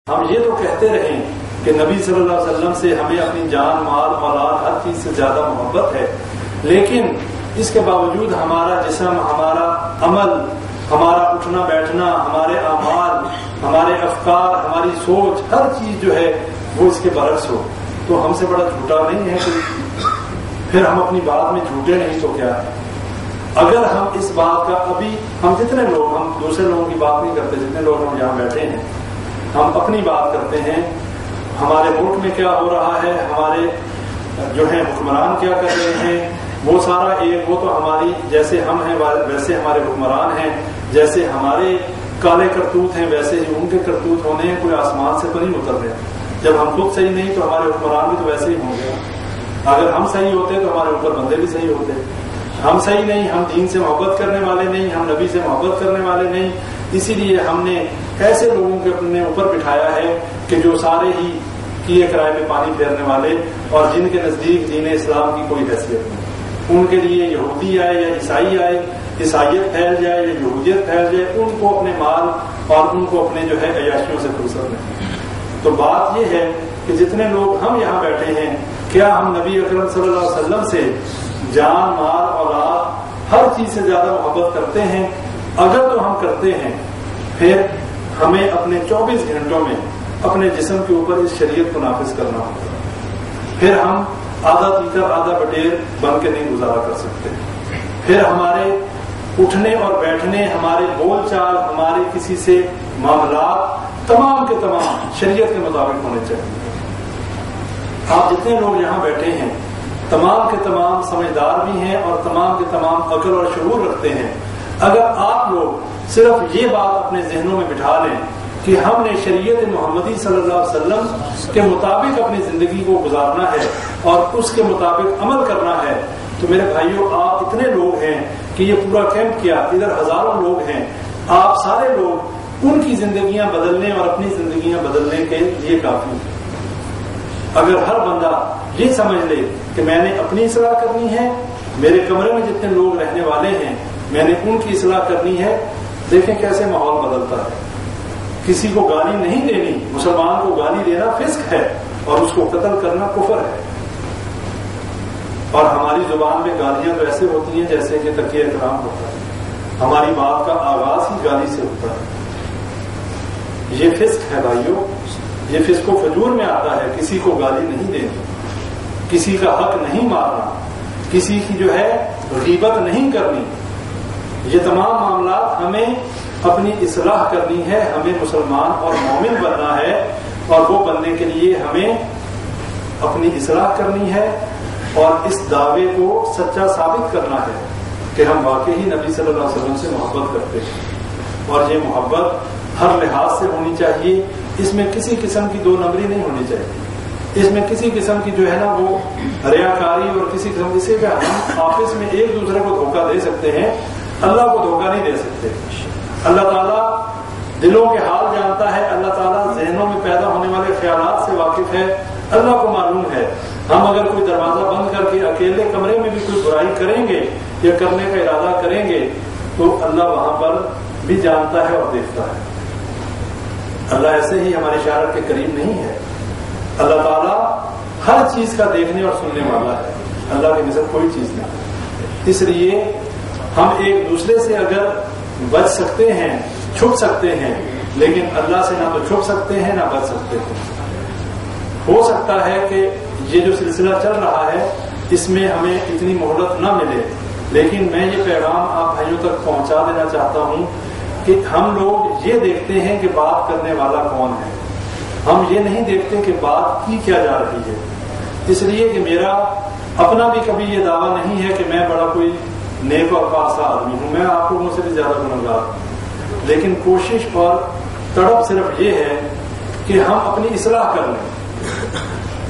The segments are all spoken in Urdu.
ہم یہ تو کہتے رہیں کہ نبی صلی اللہ علیہ وسلم سے ہمیں اپنی جان مال اولاد ہر چیز سے زیادہ محبت ہے، لیکن اس کے باوجود ہمارا جسم، ہمارا عمل، ہمارا اٹھنا بیٹھنا، ہمارے اعمال، ہمارے افکار، ہماری سوچ، ہر چیز جو ہے وہ اس کے برعکس ہو، تو ہم سے بڑا جھوٹا نہیں ہے کوئی۔ پھر ہم اپنی بات میں جھوٹے نہیں تو کیا ہے؟ اگر ہم اس بات کا ابھی ہم جتنے لوگ، ہم دوسرے لوگوں کی بات نہیں کرتے، جتنے لوگ ہم یہاں بیٹھے ہیں ہم اپنی بات کرتے ہیں، ہمارے ملک میں کیا ہو رہا ہے، ہمارے جو ہیں حکمران کیا کر رہے ہیں، وہ سارا ایک، وہ تو ہماری جیسے ہم ہیں ویسے ہمارے حکمران ہیں، جیسے ہمارے کالے کرتوت ہیں ویسے ہی ان کے کرتوت ہونے ہیں، کوئی آسمان سے تو نہیں اتر رہے۔ جب ہم خود صحیح نہیں تو ہمارے حکمران بھی تو ویسے ہی ہوں گے۔ اگر ہم صحیح ہوتے تو ہمارے اوپر بندے بھی صحیح ہوتے۔ ہم صحیح نہیں، ہم دین سے محبت کرنے والے نہیں، ہم نبی سے محبت کرنے والے نہیں، اسی لیے ہم نے ایسے لوگوں کے اپنے اوپر بٹھایا ہے کہ جو سارے ہی کیے کرائے میں پانی پھیرنے والے، اور جن کے نزدیک دین اسلام کی کوئی حیثیت نہیں۔ ان کے لیے یہودی آئے یا عیسائی آئے، عیسائیت پھیل جائے یا یہودیت پھیل جائے، ان کو اپنے مال اور ان کو اپنے جو ہے عیاشیوں سے فرصت نہیں۔ تو بات یہ ہے کہ جتنے لوگ ہم یہاں بیٹھے ہیں، کیا ہم نبی اکرم صلی اللہ علیہ وسلم سے جان مال اولاد ہر چیز سے زیادہ محبت کرتے ہیں؟ اگر تو ہم کرتے ہیں، پھر ہمیں اپنے 24 گھنٹوں میں اپنے جسم کے اوپر اس شریعت کو نافذ کرنا ہوگا۔ پھر ہم آدھا تیکر آدھا بٹیر بن کے نہیں گزارا کر سکتے۔ پھر ہمارے اٹھنے اور بیٹھنے، ہمارے بول چال، ہمارے کسی سے معاملات تمام کے تمام شریعت کے مطابق ہونے چاہیے۔ آپ جتنے لوگ یہاں بیٹھے ہیں تمام کے تمام سمجھدار بھی ہیں اور تمام کے تمام عقل اور شعور رکھتے ہیں۔ اگر آپ لوگ صرف یہ بات اپنے ذہنوں میں بٹھا لیں کہ ہم نے شریعت محمدی صلی اللہ علیہ وسلم کے مطابق اپنی زندگی کو گزارنا ہے اور اس کے مطابق عمل کرنا ہے، تو میرے بھائیوں آپ اتنے لوگ ہیں کہ یہ پورا کیمپ کیا، ادھر ہزاروں لوگ ہیں، آپ سارے لوگ ان کی زندگیاں بدلنے اور اپنی زندگیاں بدلنے کے لیے کافی ہیں۔ اگر ہر بندہ یہ سمجھ لے کہ میں نے اپنی اصلاح کرنی ہے، میرے کمرے میں جتنے لوگ رہنے والے ہیں میں نے ان کی اصلاح کرنی ہے، دیکھیں کیسے ماحول بدلتا ہے۔ کسی کو گالی نہیں دینی، مسلمان کو گالی دینا فسق ہے اور اس کو قتل کرنا کفر ہے۔ اور ہماری زبان میں گالیاں تو ایسے ہوتی ہیں جیسے کہ تقیہ کرام ہوتا ہے، ہماری بات کا آغاز ہی گالی سے ہوتا ہے۔ یہ فسق ہے بھائیوں، یہ فسق و فجور میں آتا ہے۔ کسی کو گالی نہیں دینی، کسی کا حق نہیں مارنا، کسی کی جو ہے غیبت نہیں کرنی، یہ تمام معاملات ہمیں اپنی اصلاح کرنی ہے، ہمیں مسلمان اور مومن بننا ہے، اور وہ بننے کے لیے ہمیں اپنی اصلاح کرنی ہے اور اس دعوے کو سچا ثابت کرنا ہے کہ ہم واقعی نبی صلی اللہ علیہ وسلم سے محبت کرتے ہیں، اور یہ محبت ہر لحاظ سے ہونی چاہیے۔ اس میں کسی قسم کی دو نمبری نہیں ہونی چاہیے، اس میں کسی قسم کی جو ہے نا وہ ریاکاری اور کسی قسم سے ہم آپس میں ایک دوسرے کو دھوکہ دے سکتے ہیں، اللہ کو دھوکہ نہیں دے سکتے۔ اللہ تعالیٰ دلوں کے حال جانتا ہے، اللہ تعالیٰ ذہنوں میں پیدا ہونے والے خیالات سے واقف ہے، اللہ کو معلوم ہے۔ ہم اگر کوئی دروازہ بند کر کے اکیلے کمرے میں بھی کوئی برائی کریں گے یا کرنے کا ارادہ کریں گے تو اللہ وہاں پر بھی جانتا ہے اور دیکھتا ہے۔ اللہ ایسے ہی ہمارے اشارت کے قریب نہیں ہے، اللہ تعالیٰ ہر چیز کا دیکھنے اور سننے والا ہے، اللہ کے مثل کوئی چیز نہیں۔ اس لیے ہم ایک دوسرے سے اگر بچ سکتے ہیں، چھپ سکتے ہیں، لیکن اللہ سے نہ تو چھپ سکتے ہیں نہ بچ سکتے ہیں۔ ہو سکتا ہے کہ یہ جو سلسلہ چل رہا ہے اس میں ہمیں اتنی مہلت نہ ملے، لیکن میں یہ پیغام آپ بھائیوں تک پہنچا دینا چاہتا ہوں کہ ہم لوگ یہ دیکھتے ہیں کہ بات کرنے والا کون ہے، ہم یہ نہیں دیکھتے کہ بات کی کیا جا رہی ہے۔ اس لیے کہ میرا اپنا بھی کبھی یہ دعویٰ نہیں ہے کہ میں بڑا کوئی نیک اور پاکیزہ آدمی ہوں، میں آپ لوگوں سے بھی زیادہ گنہگار ہوں، لیکن کوشش اور تڑپ صرف یہ ہے کہ ہم اپنی اصلاح کر لیں۔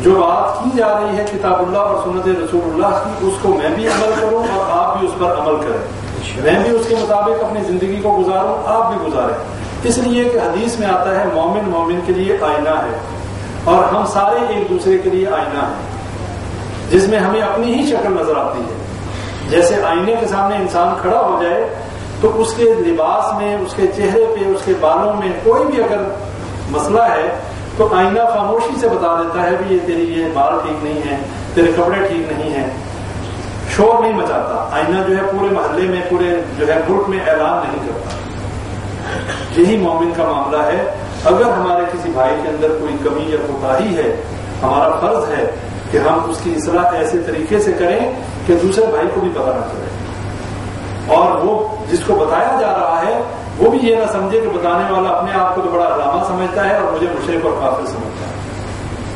جو بات کی جا رہی ہے کتاب اللہ اور سنت رسول اللہ کی، اس کو میں بھی عمل کروں اور آپ بھی اس پر عمل کریں، میں بھی اس کے مطابق اپنی زندگی کو گزاروں، آپ بھی گزاریں۔ اس لیے کہ حدیث میں آتا ہے مومن مومن کے لیے آئینہ ہے، اور ہم سارے ایک دوسرے کے لیے آئینہ ہیں، جس میں ہمیں اپنی ہی شکل نظر آتی ہے۔ جیسے آئینے کے سامنے انسان کھڑا ہو جائے تو اس کے لباس میں، اس کے چہرے پہ، اس کے بالوں میں کوئی بھی اگر مسئلہ ہے تو آئینہ خاموشی سے بتا دیتا ہے بھی یہ تیری یہ بال ٹھیک نہیں ہے، تیرے کپڑے ٹھیک نہیں ہیں، شور نہیں مچاتا. آئینہ جو ہے پورے محلے میں، پورے جو ہے ملک میں اعلان نہیں کرتا. یہی مومن کا معاملہ ہے. اگر ہمارے کسی بھائی کے اندر کوئی کمی یا کوتاہی ہے، ہمارا فرض ہے کہ ہم اس کی اصلاح ایسے طریقے سے کریں کہ دوسرے بھائی کو بھی پتہ نہ چلے، اور وہ جس کو بتایا جا رہا ہے وہ بھی یہ نہ سمجھے کہ بتانے والا اپنے آپ کو تو بڑا علامہ سمجھتا ہے اور مجھے مشرک اور کافر سمجھتا ہے.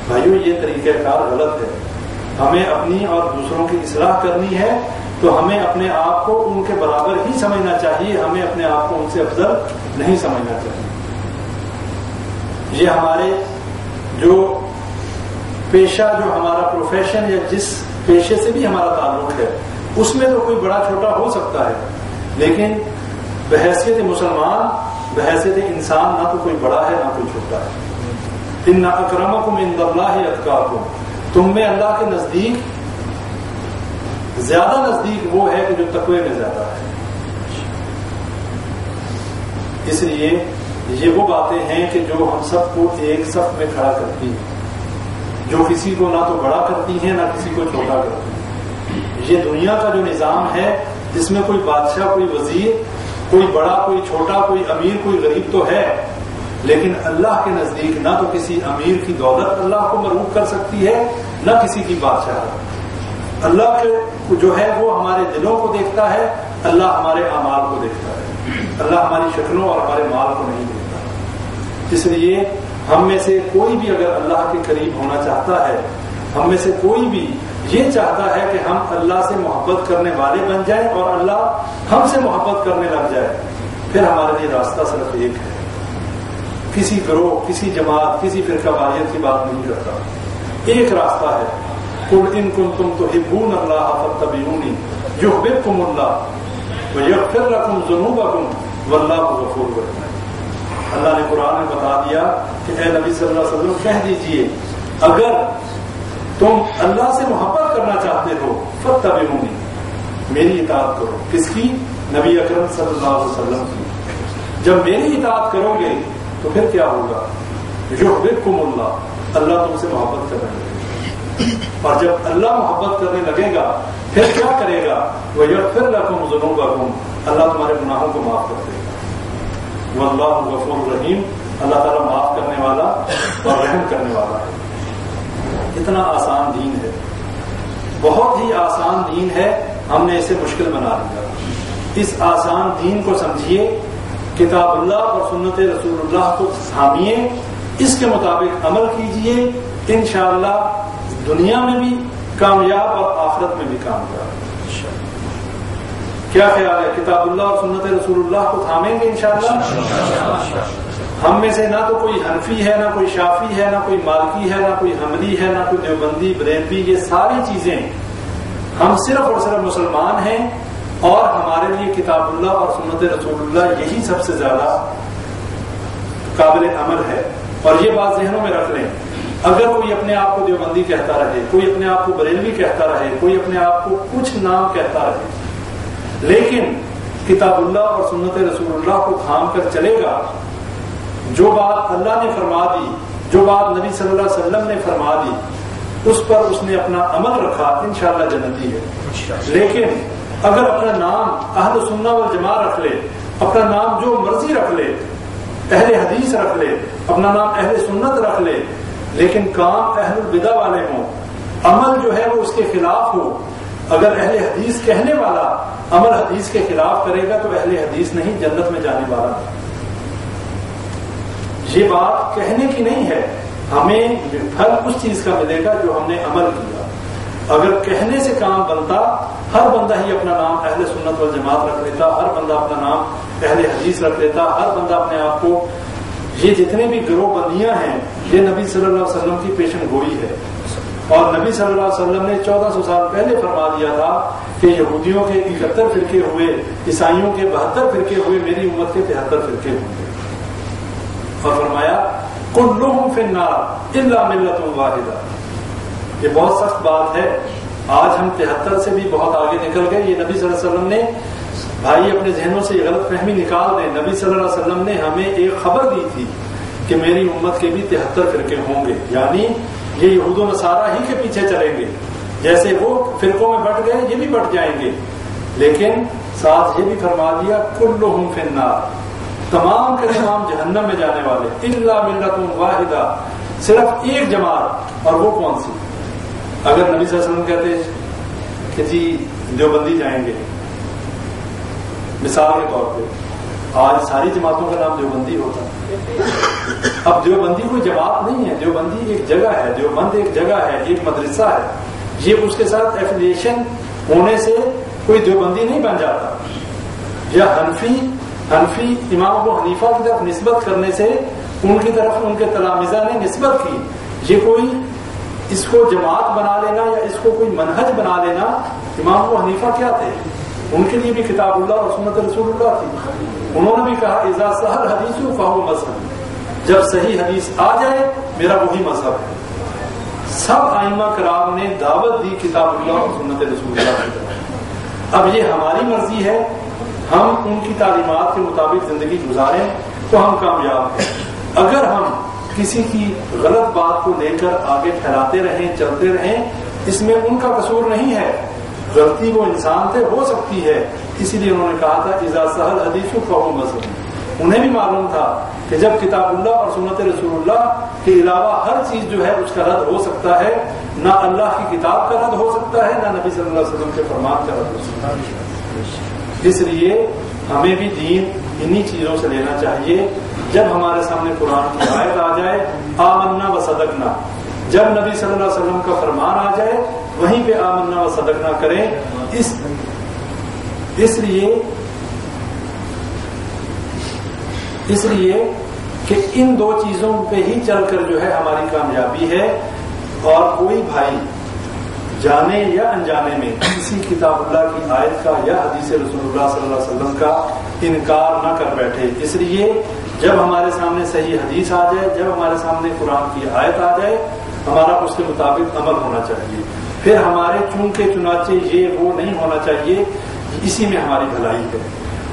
بھائیو یہ طریقہ کار غلط ہے. ہمیں اپنی اور دوسروں کی اصلاح کرنی ہے تو ہمیں اپنے آپ کو ان کے برابر ہی سمجھنا چاہیے، ہمیں اپنے آپ کو ان سے افضل نہیں سمجھنا چاہیے. یہ ہمارے جو پیشہ، جو ہمارا پروفیشن یا جس پیشے سے بھی ہمارا تعلق ہے، اس میں تو کوئی بڑا چھوٹا ہو سکتا ہے، لیکن بحیثیت مسلمان، بحیثیت انسان نہ تو کوئی بڑا ہے نہ کوئی چھوٹا ہے. ان اکرمکم عند اللہ اتقاکم، تم میں اللہ کے نزدیک زیادہ نزدیک وہ ہے کہ جو تقوی میں زیادہ ہے. اس لیے یہ وہ باتیں ہیں کہ جو ہم سب کو ایک صف میں کھڑا کرتی ہیں، جو کسی کو نہ تو بڑا کرتی ہیں نہ کسی کو چھوٹا کرتی ہیں. یہ دنیا کا جو نظام ہے جس میں کوئی بادشاہ، کوئی وزیر، کوئی بڑا، کوئی چھوٹا، کوئی امیر، کوئی غریب تو ہے، لیکن اللہ کے نزدیک نہ تو کسی امیر کی دولت اللہ کو مرغوب کر سکتی ہے نہ کسی کی بادشاہ. اللہ کے جو ہے وہ ہمارے دلوں کو دیکھتا ہے، اللہ ہمارے اعمال کو دیکھتا ہے. اللہ ہماری شکلوں اور ہمارے مال کو نہیں دیکھتا. اس لیے ہم میں سے کوئی بھی اگر اللہ کے قریب ہونا چاہتا ہے، ہم میں سے کوئی بھی یہ چاہتا ہے کہ ہم اللہ سے محبت کرنے والے بن جائیں اور اللہ ہم سے محبت کرنے لگ جائے، پھر ہمارے لیے راستہ صرف ایک ہے. کسی گروہ، کسی جماعت، کسی فرقہ واریت کی بات نہیں کرتا. ایک راستہ ہے، قل ان کنتم تحبون اللہ فاتبعونی یحببکم اللہ ویغفر لکم ذنوبکم واللہ غفور رحیم. اللہ نے قرآن میں بتا دیا کہ اے نبی صلی اللہ علیہ وسلم کہہ دیجئے اگر تم اللہ سے محبت کرنا چاہتے ہو فاتبعونی، میری اطاعت کرو. کس کی؟ نبی اکرم صلی اللہ علیہ وسلم کی. جب میری اطاعت کرو گے تو پھر کیا ہوگا؟ یحببکم اللہ، اللہ تم سے محبت کرنے لگے گا. اور جب اللہ محبت کرنے لگے گا پھر کیا کرے گا؟ وَيَغْفِرْ لَكُمْ ذُنُوبَكُمْ، اللہ تمہارے گناہوں کو معاف کر دے گا. واللہ غفور رحیم، اللہ تعالیٰ معاف کرنے والا اور رحم کرنے والا ہے. اتنا آسان دین ہے، بہت ہی آسان دین ہے، ہم نے اسے مشکل بنا دیا. اس آسان دین کو سمجھیے، کتاب اللہ اور سنت رسول اللہ کو تھامیے، اس کے مطابق عمل کیجئے، انشاءاللہ دنیا میں بھی کامیاب اور آخرت میں بھی کامیاب. کیا خیال ہے؟ کتاب اللہ اور سنت رسول اللہ کو تھامیں گے انشاءاللہ. ہم میں سے نہ تو کوئی حنفی ہے، نہ کوئی شافی ہے، نہ کوئی مالکی ہے، نہ کوئی حنبلی ہے، نہ کوئی دیوبندی، بریلوی، یہ ساری چیزیں ہم صرف اور صرف مسلمان ہیں، اور ہمارے لیے کتاب اللہ اور سنت رسول اللہ یہی سب سے زیادہ قابل عمل ہے. اور یہ بات ذہنوں میں رکھ لیں، اگر کوئی اپنے آپ کو دیوبندی کہتا رہے، کوئی اپنے آپ کو بریلوی کہتا رہے، کوئی اپنے آپ کو کچھ نام کہتا رہے، لیکن کتاب اللہ اور سنت رسول اللہ کو تھام کر چلے گا، جو بات اللہ نے فرما دی، جو بات نبی صلی اللہ علیہ وسلم نے فرما دی، اس پر اس نے اپنا عمل رکھا، انشاءاللہ جنتی ہے. لیکن اگر اپنا نام اہل سنہ والجماع رکھ لے، اپنا نام جو مرضی رکھ لے، اہل حدیث رکھ لے، اپنا نام اہل سنت رکھ لے، لیکن کام اہل البدع والے ہوں، عمل جو ہے وہ اس کے خلاف ہو، اگر اہل حدیث کہنے والا عمل حدیث کے خلاف کرے گا تو اہل حدیث نہیں، جنت میں جانے والا نہیں. یہ بات کہنے کی نہیں ہے، ہمیں پھل اس چیز کا ملے گا جو ہم نے عمل کیا. اگر کہنے سے کام بنتا، ہر بندہ ہی اپنا نام اہل سنت والجماعت رکھ لیتا، ہر بندہ اپنا نام اہل حدیث رکھ لیتا، ہر بندہ اپنے آپ کو، یہ جتنے بھی گروہ بندیاں ہیں یہ نبی صلی اللہ علیہ وسلم کی پیشن گوئی ہے. اور نبی صلی اللہ علیہ وسلم نے 1400 سال پہلے فرما دیا تھا کہ یہودیوں کے 71 فرقے ہوئے، عیسائیوں کے 72 فرقے ہوئے، میری امت کے 73 فرقے ہوں گے. اور فرمایا کلہم فی النار الا ملۃ واحدہ. یہ بہت سخت بات ہے، آج ہم 73 سے بھی بہت آگے نکل گئے. یہ نبی صلی اللہ علیہ وسلم نے، بھائی اپنے ذہنوں سے یہ غلط فہمی نکال دیں، نبی صلی اللہ علیہ وسلم نے ہمیں ایک خبر دی تھی کہ میری امت کے بھی 73 فرقے ہوں گے، یعنی یہ یہود و نصارہ ہی کے پیچھے چلیں گے، جیسے وہ فرقوں میں بٹ گئے یہ بھی بٹ جائیں گے. لیکن ساتھ یہ بھی فرما دیا کلہم فی النار، تمام کے تمام جہنم میں جانے والے، الا ملت واحدہ، صرف ایک جماعت، اور وہ کون سی؟ اگر نبی صلی اللہ علیہ وسلم کہتے کہ جی دیوبندی جائیں گے، مثال کے طور پہ آج ساری جماعتوں کا نام دیوبندی ہوتا ہے. اب دیوبندی کوئی جماعت نہیں ہے، دیوبندی ایک جگہ ہے، دیوبند ایک جگہ ہے، ایک مدرسہ ہے. یہ اس کے ساتھ ایفیلیشن ہونے سے کوئی دیوبندی نہیں بن جاتا. یا حنفی امام ابو حنیفہ کی طرف نسبت کرنے سے ان کی طرف ان کے تلامذہ نے نسبت کی. یہ کوئی اس کو جماعت بنا لینا یا اس کو کوئی منہج بنا لینا. امام ابو حنیفہ کیا تھے؟ ان کے لیے بھی کتاب اللہ اور سنت رسول اللہ تھی. انہوں نے بھی کہا اذا صح الحدیث فہو مذہب، جب صحیح حدیث آ جائے میرا وہی مذہب ہے. سب ائمہ کرام نے دعوت دی کتاب اللہ اور سنت رسول اللہ کی طرف. اب یہ ہماری مرضی ہے، ہم ان کی تعلیمات کے مطابق زندگی گزاریں تو ہم کامیاب ہیں. اگر ہم کسی کی غلط بات کو لے کر آگے پھیلاتے رہیں، چلتے رہیں، اس میں ان کا قصور نہیں ہے، غلطی وہ انسان سے ہو سکتی ہے. اسی لیے انہوں نے کہا تھا اذا صح الحدیث فہو مذہب. انہیں بھی معلوم تھا کہ جب کتاب اللہ اور سنت رسول اللہ کے علاوہ ہر چیز جو ہے اس کا رد ہو سکتا ہے، نہ اللہ کی کتاب کا رد ہو سکتا ہے، نہ نبی صلی اللہ علیہ وسلم کے فرمان کا رد ہو سکتا ہے. اس لیے ہمیں بھی دین انہی چیزوں سے لینا چاہیے. جب ہمارے سامنے قرآن کی آیت آ جائے آمنا و صدقنا، جب نبی صلی اللہ علیہ وسلم کا فرمان آ جائے وہیں پہ آمنا و صدقنا کریں. اس لیے کہ ان دو چیزوں پہ ہی چل کر جو ہے ہماری کامیابی ہے. اور کوئی بھائی جانے یا انجانے میں کسی کتاب اللہ کی آیت کا یا حدیث رسول اللہ صلی اللہ علیہ وسلم کا انکار نہ کر بیٹھے. اس لیے جب ہمارے سامنے صحیح حدیث آ جائے، جب ہمارے سامنے قرآن کی آیت آ جائے، ہمارا اس کے مطابق عمل ہونا چاہیے. پھر ہمارے چونکہ چنانچہ یہ وہ نہیں ہونا چاہیے. اسی میں ہماری بھلائی ہے.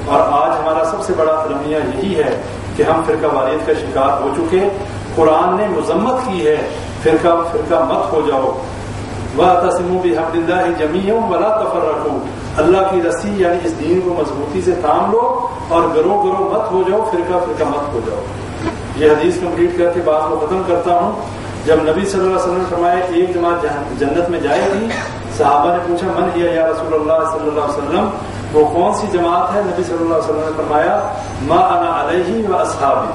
اور آج ہمارا سب سے بڑا المیہ یہی ہے کہ ہم فرقہ واریت کا شکار ہو چکے. قرآن نے مذمت کی ہے فرقہ مت ہو جاؤ. وَاعْتَصِمُوا بِحَبْلِ اللَّهِ جَمِيعًا وَلَا تَفَرَّقُوا، اللہ کی رسی یعنی اس دین کو مضبوطی سے تھام لو اور گروہ مت ہو جاؤ، فرقہ مت ہو جاؤ. یہ حدیث کمپلیٹ کر کے بات کو ختم کرتا ہوں. جب نبی صلی اللہ علیہ وسلم نے فرمایا ایک جماعت جنت میں جائے گی، صحابہ نے پوچھا من ہی یا رسول اللہ صلی اللہ علیہ وسلم، وہ کون سی جماعت ہے؟ نبی صلی اللہ علیہ وسلم نے فرمایا ما انا علیہ و اصحابی،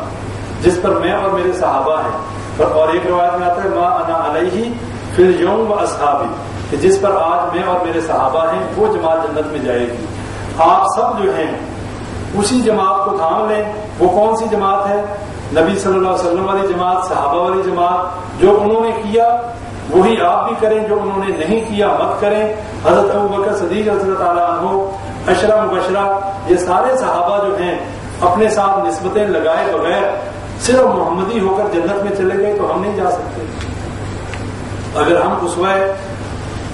جس پر میں اور میرے صحابہ ہیں. اور ایک روایت میں آتا ہے ما انا علیہ فی اليوم و اصحابی، کہ جس پر آج میں اور میرے صحابہ ہیں وہ جماعت جنت میں جائے گی. آپ سب جو ہیں اسی جماعت کو تھام لیں. وہ کون سی جماعت ہے؟ نبی صلی اللہ علیہ وسلم والی جماعت، صحابہ والی جماعت. جو انہوں نے کیا وہی آپ بھی کریں، جو انہوں نے نہیں کیا مت کریں. حضرت ابوبکر صدیق رضی اللہ تعالیٰ عنہ، عشرہ مبشرہ، یہ سارے صحابہ جو ہیں اپنے ساتھ نسبتیں لگائے بغیر صرف محمدی ہو کر جنت میں چلے گئے تو ہم نہیں جا سکتے. اگر ہم اسوہ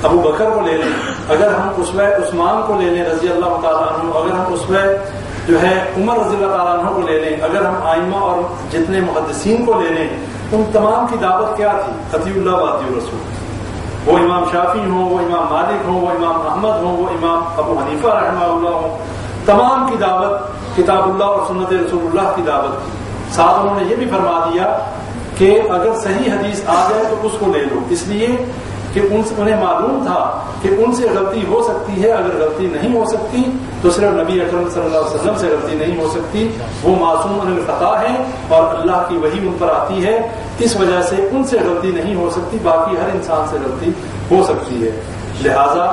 ابو بکر کو لے لیں، اگر ہم اسوہ عثمان کو لے لیں رضی اللہ تعالیٰ عنہ، اگر ہم اسوہ جو ہے عمر رضی اللہ تعالیٰ عنہ کو لے لیں، اگر ہم آئمہ اور جتنے محدثین کو لے لیں، ان تمام کی دعوت کیا تھی؟ اطیعوا اللہ واطیعوا الرسول. وہ امام شافعی ہوں، وہ امام مالک ہوں، وہ امام احمد ہوں، وہ امام ابو حنیفہ رحمہ اللہ ہوں، تمام کی دعوت کتاب اللہ اور سنت رسول اللہ کی دعوت تھی. ساتھ انہوں نے یہ بھی فرما دیا کہ اگر صحیح حدیث آ جائے تو اس کو لے لو، اس لیے کہ انہیں معلوم تھا کہ ان سے غلطی ہو سکتی ہے. اگر غلطی نہیں ہو سکتی تو صرف نبی اکرم صلی اللہ علیہ وسلم سے غلطی نہیں ہو سکتی. وہ معصوم عن الخطا ہیں اور اللہ کی وحی ان پر آتی ہے، اس وجہ سے ان سے غلطی نہیں ہو سکتی. باقی ہر انسان سے غلطی ہو سکتی ہے. لہذا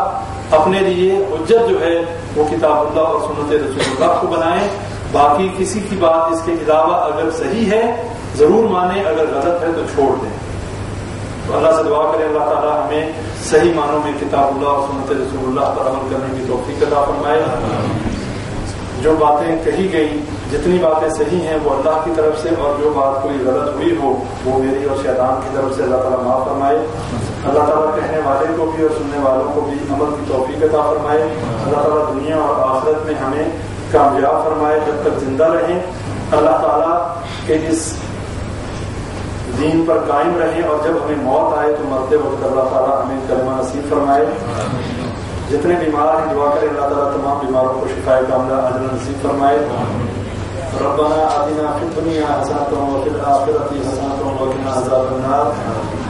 اپنے لیے حجت جو ہے وہ کتاب اللہ اور سنت رسول اللہ کو بنائیں. باقی کسی کی بات اس کے علاوہ اگر صحیح ہے ضرور مانیں، اگر غلط ہے تو چھوڑ دیں. تو اللہ سے دعا کریں اللہ تعالیٰ ہمیں صحیح معنوں میں کتاب اللہ اور سنت رسول اللہ پر عمل کرنے کی توفیق عطا فرمائے. جو باتیں کہی گئی، جتنی باتیں صحیح ہیں وہ اللہ کی طرف سے، اور جو بات کوئی غلط ہوئی ہو وہ میری اور شیطان کی طرف سے اللہ تعالیٰ معاف فرمائے. اللہ تعالیٰ کہنے والے کو بھی اور سننے والوں کو بھی عمل کی توفیق عطا فرمائے. اللہ تعالیٰ دنیا اور آخرت میں ہمیں کامیاب فرمائے جب تک زندہ رہیں. اللہ تعالیٰ کے اس دین پر قائم رہیں، اور جب ہمیں موت آئے تو مرتے وقت اللہ تعالیٰ ہمیں کلمہ نصیب فرمائے۔ جتنے بیمار ہیں دعا کریں اللہ تعالیٰ تمام بیماروں کو شفائے کاملہ اجر نصیب فرمائے۔ ربنا آتنا فی الدنیا حسنۃ وفی الآخرۃ حسنۃ وقنا عذاب النار۔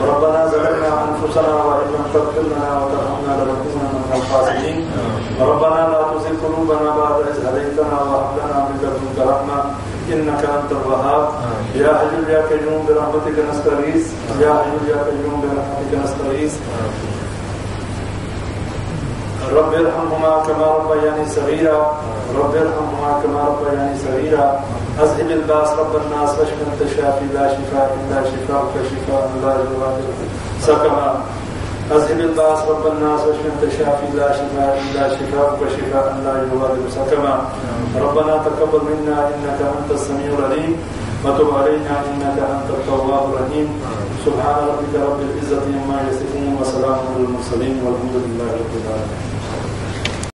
ربنا ظلمنا انفسنا وان لم تغفر لنا وترحمنا لنكونن من الخاسرین۔ ربنا لا تزغ قلوبنا بعد إذ هديتنا وهب لنا من لدنك رحمة إنك أنت الوهاب۔ يا حي يا قيوم برحمتك نستغيث، يا حي يا قيوم برحمتك نستغيث۔ رب ارحمهما كما ربياني صغيرا، رب ارحمهما كما ربياني صغيرا۔ اذهب الباس رب الناس واشف انت الشافي لا شفاء الا شفاءك شفاء لا يغادر سقما۔ اذهب الباس رب الناس واشف انت الشافي لا شفاء الا شفاءك شفاء لا يغادر سقما۔ ربنا تقبل منا انك انت السميع العليم وتب علينا انك انت التواب الرحيم۔ سبحان ربك رب العزة عما يصفون وسلام على المرسلين والحمد لله